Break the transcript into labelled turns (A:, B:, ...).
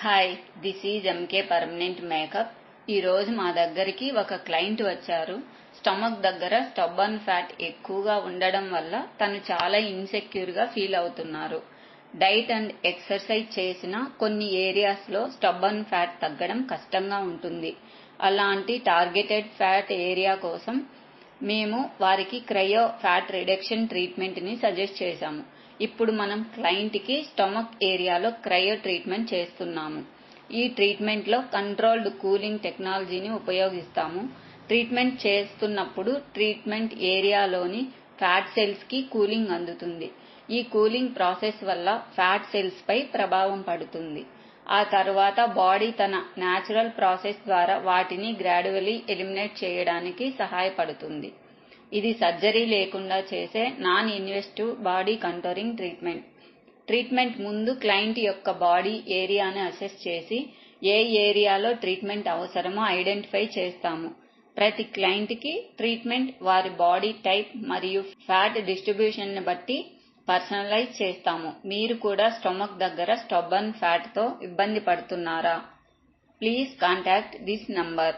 A: Hi, this is MK permanent makeup. ఈరోజు మా దగ్గరికి ఒక క్లయింట్ వచ్చారు. స్టమక్ దగ్గర స్టబ్బర్న్ ఫ్యాట్ ఎక్కువగా ఉండడం వల్ల తను చాలా ఇన్సెక్యూర్గా ఫీల్ అవుతున్నారు. డైట్ అండ్ ఎక్సర్సైజ్ చేసిన కొన్ని ఏరియాస్లో స్టబ్బర్న్ ఫ్యాట్ తగ్గడం కష్టంగా ఉంటుంది. అలాంటి టార్గెటెడ్ ఫ్యాట్ ఏరియా కోసం మేము వారికి క్రయో ఫ్యాట్ రిడక్షన్ ట్రీట్మెంట్ని సజెస్ట్ చేశాము. ఇప్పుడు మనం క్లయింట్కి స్టమక్ ఏరియాలో క్రయో ట్రీట్మెంట్ చేస్తున్నాము. ఈ ట్రీట్మెంట్లో కంట్రోల్డ్ కూలింగ్ టెక్నాలజీని ఉపయోగిస్తాము. ట్రీట్మెంట్ చేస్తున్నప్పుడు ట్రీట్మెంట్ ఏరియాలోని ఫ్యాట్ సెల్స్కి కూలింగ్ అందుతుంది. ఈ కూలింగ్ ప్రాసెస్ వల్ల ఫ్యాట్ సెల్స్పై ప్రభావం పడుతుంది. ఆ తర్వాత బాడీ తన న్యాచురల్ ప్రాసెస్ ద్వారా వాటిని గ్రాడ్యువల్లీ ఎలిమినేట్ చేయడానికి సహాయపడుతుంది. ఇది సర్జరీ లేకుండా చేసే non invasive body contouring treatment. Treatment ముందు క్లయింట్ యొక్క బాడీ ఏరియాను అసెస్ చేసి ఏ ఏరియాలో ట్రీట్మెంట్ అవసరమో ఐడెంటిఫై చేస్తాము. ప్రతి క్లయింట్కి ట్రీట్మెంట్ వారి బాడీ టైప్ మరియు ఫ్యాట్ డిస్ట్రిబ్యూషన్ని బట్టి పర్సనలైజ్ చేస్తాము. మీరు కూడా స్టమక్ దగ్గర స్టబ్బర్న్ ఫ్యాట్తో ఇబ్బంది పడుతున్నారా? Please contact this number.